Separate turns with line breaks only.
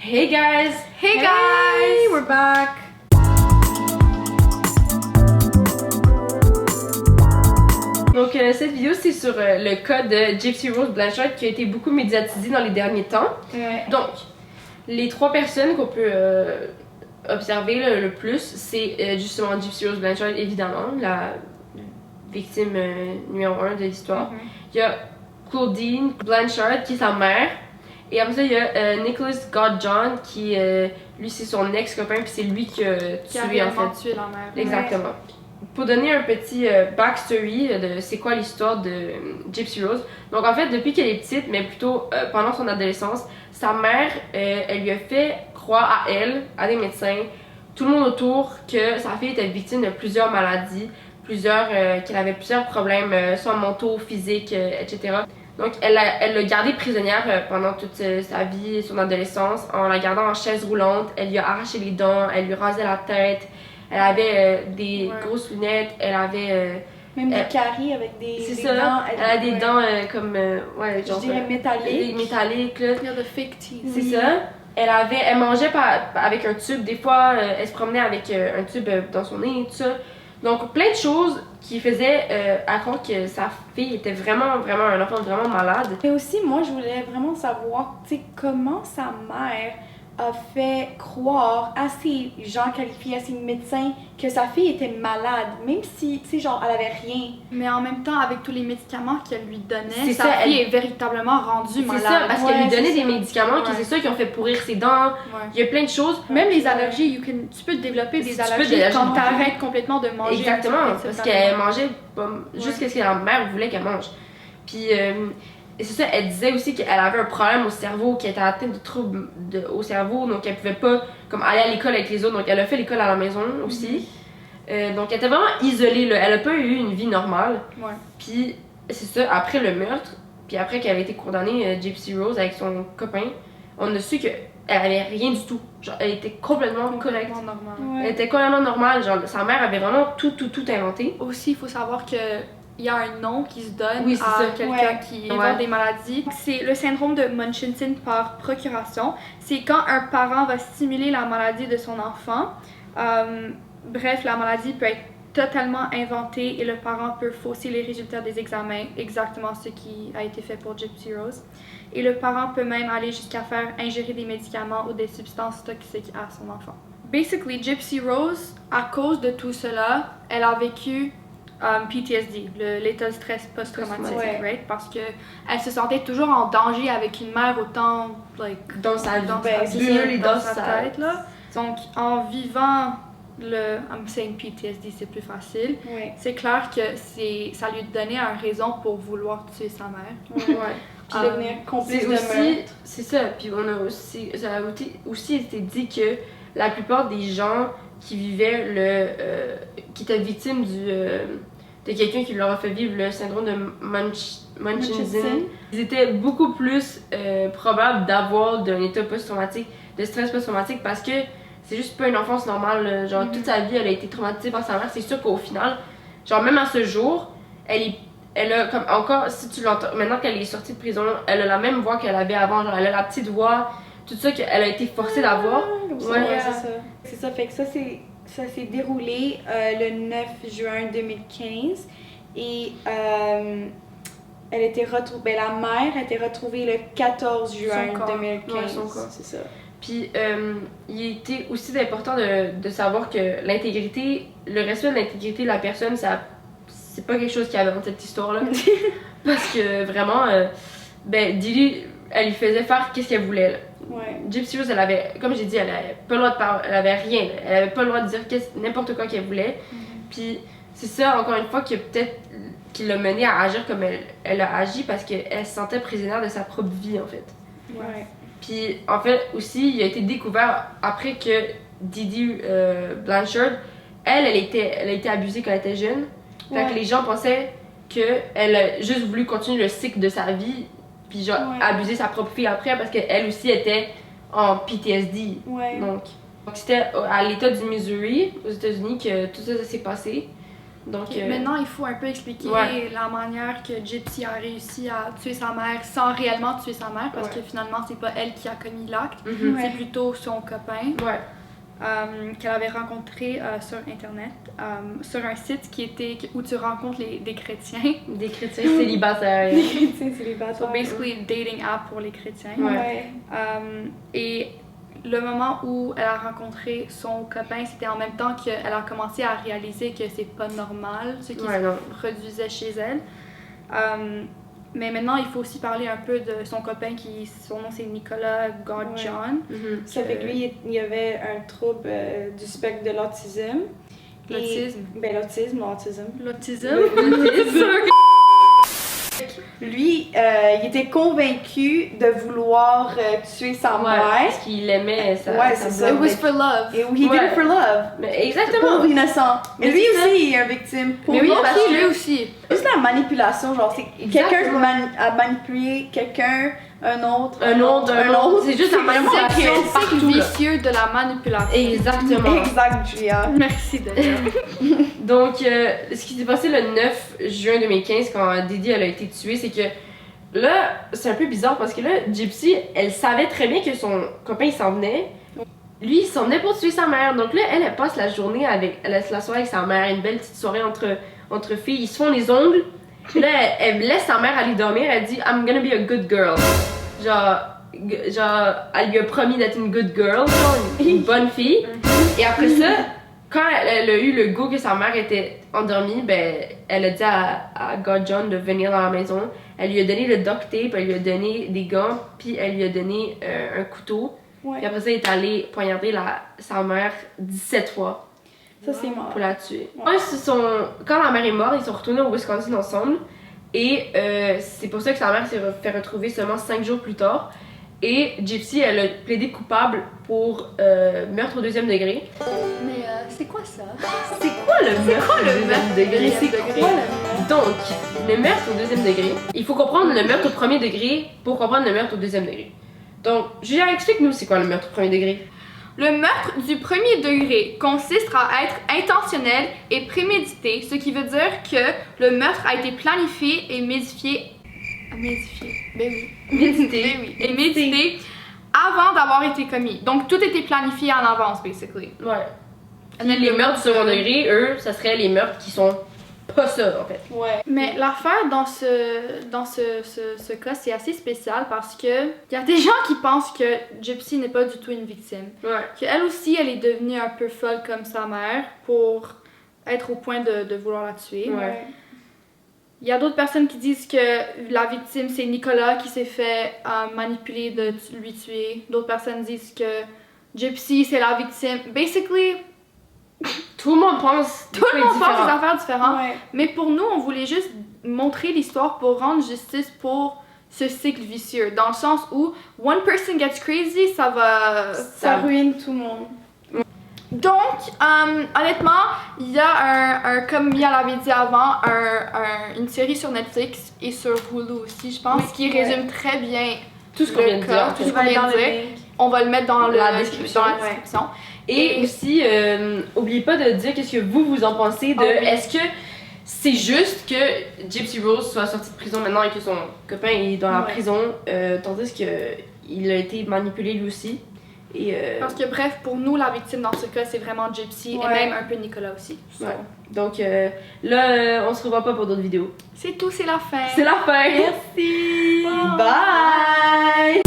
Hey guys!
Hey guys!
We're back! Donc cette vidéo c'est sur le cas de Gypsy Rose Blanchard qui a été beaucoup médiatisé dans les derniers temps.
Ouais.
Donc, les trois personnes qu'on peut observer le plus, c'est justement Gypsy Rose Blanchard évidemment, la victime numéro 1 de l'histoire. Il y a Claudine Blanchard qui est sa mère. Et après ça, il y a Nicholas Godjohn qui, lui, c'est son ex-copain, puis c'est lui qui a tué, en fait.
Tué la mère.
Exactement. Ouais. Pour donner un petit backstory de c'est quoi l'histoire de Gypsy Rose. Donc, en fait, depuis qu'elle est petite, mais plutôt pendant son adolescence, sa mère, elle lui a fait croire à elle, à des médecins, tout le monde autour, que sa fille était victime de plusieurs maladies, qu'elle avait plusieurs problèmes, soit mentaux, physiques, etc. Donc, elle l'a gardée prisonnière pendant toute sa vie et son adolescence en la gardant en chaise roulante. Elle lui a arraché les dents, elle lui rasait la tête, elle avait des grosses lunettes, elle avait...
Même des caries avec des
dents. Elle a des dents comme...
genre... Je dirais métalliques.
Métalliques, là.
Il y a de fake teeth.
C'est ça. Elle mangeait avec un tube. Des fois, elle se promenait avec un tube dans son nez et tout ça. Donc, plein de choses qui faisaient à croire que sa fille était vraiment un enfant vraiment malade.
Mais aussi, moi, je voulais vraiment savoir, tu sais, comment sa mère a fait croire à ces gens qualifiés, à ces médecins, que sa fille était malade, même si, tu sais, genre, elle avait rien.
Mais en même temps, avec tous les médicaments qu'elle lui donnait,
sa
fille est véritablement rendue malade.
C'est ça, parce qu'elle lui donnait des médicaments qui, c'est ça, qui ont fait pourrir ses dents. Il y a plein de choses.
Même les allergies, tu peux développer des allergies quand t'arrêtes complètement de manger.
Exactement, parce qu'elle mangeait juste ce que la mère voulait qu'elle mange. Puis... et c'est ça, elle disait aussi qu'elle avait un problème au cerveau, qu'elle était atteinte de troubles au cerveau, donc elle pouvait pas comme aller à l'école avec les autres, donc elle a fait l'école à la maison aussi. Donc elle était vraiment isolée, là. Elle a pas eu une vie normale.
Ouais.
Puis c'est ça, après le meurtre, puis après qu'elle avait été condamnée, Gypsy Rose, avec son copain, on a su qu'elle avait rien du tout. Genre, elle était complètement correcte.
Normale.
Elle était complètement normale, genre sa mère avait vraiment tout inventé.
Aussi, il faut savoir que il y a un nom qui se donne
à
quelqu'un qui invente des maladies. C'est le syndrome de Munchausen par procuration. C'est quand un parent va stimuler la maladie de son enfant. Bref, la maladie peut être totalement inventée et le parent peut fausser les résultats des examens, exactement ce qui a été fait pour Gypsy Rose. Et le parent peut même aller jusqu'à faire ingérer des médicaments ou des substances toxiques à son enfant. Basically, Gypsy Rose, à cause de tout cela, elle a vécu PTSD, l'état de stress post-traumatique, right? Parce que elle se sentait toujours en danger avec une mère autant,
dans sa
tête, là. Donc, en vivant I'm saying PTSD, c'est plus facile. C'est clair que ça lui donnait une raison pour vouloir tuer sa mère.
Puis devenir complice de meurtre.
C'est ça, puis ça a aussi été dit que la plupart des gens qui vivaient qui étaient victimes de quelqu'un qui leur a fait vivre le syndrome de Munchausen, ils étaient beaucoup plus probables d'avoir d'un état post-traumatique, de stress post-traumatique, parce que c'est juste pas une enfance normale. Genre, toute sa vie, elle a été traumatisée par sa mère. C'est sûr qu'au final, genre, même à ce jour, elle a comme encore, si tu l'entends, maintenant qu'elle est sortie de prison, elle a la même voix qu'elle avait avant. Genre, elle a la petite voix, tout ça qu'elle a été forcée d'avoir.
C'est ça. Fait que ça s'est déroulé le 9 juin 2015 et elle était retrouvée, la mère a été retrouvée le 14 juin 2015.
C'est ça. Puis il était aussi important de savoir que le respect de l'intégrité de la personne, c'est pas quelque chose qu'il y avait dans cette histoire-là. Parce que vraiment, Didi, elle lui faisait faire qu'est-ce qu'elle voulait, là. Gypsy Rose, elle avait, comme j'ai dit, elle avait pas le droit de parler, elle avait rien, elle avait pas le droit de dire n'importe quoi qu'elle voulait. Puis c'est ça, encore une fois, qui l'a menée à agir comme elle a agi, parce qu'elle se sentait prisonnière de sa propre vie, en fait. Puis en fait aussi, il a été découvert après que Didi Blanchard, elle a été abusée quand elle était jeune. Fait que les gens pensaient qu'elle a juste voulu continuer le cycle de sa vie, puis genre abuser sa propre fille après, parce qu'elle aussi était en PTSD. Donc c'était à l'état du Missouri, aux États-Unis, que tout ça s'est passé. Donc,
Maintenant, il faut un peu expliquer la manière que Gypsy a réussi à tuer sa mère sans réellement tuer sa mère, parce que finalement, c'est pas elle qui a commis l'acte, c'est plutôt son copain qu'elle avait rencontré sur Internet, sur un site où tu rencontres des chrétiens.
Des chrétiens célibataires.
Des chrétiens célibataires.
So basically, dating app pour les chrétiens.
Ouais.
Et le moment où elle a rencontré son copain, c'était en même temps qu'elle a commencé à réaliser que c'est pas normal ce qui se produisait chez elle. Mais maintenant, il faut aussi parler un peu de son copain son nom c'est Nicolas Godjohn.
Ça fait que lui, il y avait un trouble du spectre de l'autisme.
L'autisme.
L'autisme. Lui, il était convaincu de vouloir tuer sa mère.
Parce qu'il aimait sa
c'est ça.
It was for love.
Et he did it for love.
Mais exactement.
Pauvre innocent. Mais lui aussi, il est un victime.
Mais oui, parce que
lui aussi.
Juste la manipulation, genre, c'est quelqu'un a manipulé quelqu'un, un autre.
C'est juste la manipulation
C'est un
partout.
vicieux de la manipulation.
Exactement.
Exact, Julia.
Merci Delia.
Donc, ce qui s'est passé le 9 juin 2015, quand Didi elle a été tuée, c'est que là, c'est un peu bizarre parce que là, Gypsy, elle savait très bien que son copain il s'en venait. Lui, il s'en venait pour tuer sa mère. Donc là, elle passe la journée elle laisse la soirée avec sa mère, une belle petite soirée entre filles. Ils se font les ongles. Puis là, elle laisse sa mère aller dormir. Elle dit I'm gonna be a good girl. Genre, elle lui a promis d'être une good girl, genre une bonne fille. Et après ça, quand elle a eu le go que sa mère était endormie, ben, elle a dit à Godjohn de venir dans la maison. Elle lui a donné le duct tape, elle lui a donné des gants, puis elle lui a donné un couteau. Puis après ça, elle est allée poignarder sa mère 17 fois.
Ça, c'est mort.
Pour la tuer. Quand la mère est morte, ils sont retournés au Wisconsin ensemble. Et c'est pour ça que sa mère s'est fait retrouver seulement 5 jours plus tard. Et Gypsy, elle a plaidé coupable pour meurtre au 2e degré.
Mais c'est quoi ça?
C'est quoi le meurtre au 2e degré?
C'est quoi le
Donc, le meurtre au 2e degré, il faut comprendre le meurtre au 1er degré pour comprendre le meurtre au 2e degré. Donc, Julia, explique-nous c'est quoi le meurtre au 1er degré.
Le meurtre du 1er degré consiste à être intentionnel et prémédité, ce qui veut dire que le meurtre a été planifié et médifié. Ben oui.
Médité.
Ben oui. Et médité avant d'avoir été commis. Donc tout était planifié en avance, basically.
Ouais. Puis les meurtres du 2e degré, eux, ça serait les meurtres qui sont pas ça, en fait.
Ouais.
Mais l'affaire dans ce cas, c'est assez spécial parce que il y a des gens qui pensent que Gypsy n'est pas du tout une victime.
Ouais.
Qu'elle aussi, elle est devenue un peu folle comme sa mère pour être au point de vouloir la tuer.
Ouais.
Il y a d'autres personnes qui disent que la victime, c'est Nicolas qui s'est fait manipuler de lui tuer. D'autres personnes disent que Gypsy, c'est la victime. Basically,
Tout le monde pense
tout le monde pense des affaires différentes.
Ouais.
Mais pour nous, on voulait juste montrer l'histoire pour rendre justice pour ce cycle vicieux. Dans le sens où, one person gets crazy,
Ça ruine tout le monde.
Donc, honnêtement, il y a comme Mia l'avait dit avant, une série sur Netflix et sur Hulu aussi, je pense, qui résume très bien
tout ce qu'on vient de dire.
tout ce qu'on vient de dire. On va le mettre dans
la description. Et aussi, oubliez pas de dire qu'est-ce que vous en pensez de est-ce que c'est juste que Gypsy Rose soit sortie de prison maintenant et que son copain est dans la prison, tandis qu'il a été manipulé lui aussi. Et
parce que bref, pour nous, la victime dans ce cas, c'est vraiment Gypsy et même un peu Nicolas aussi. So.
Ouais. Donc là, on se revoit pas pour d'autres vidéos.
C'est tout, c'est la fin.
C'est la fin.
Merci.
Bye.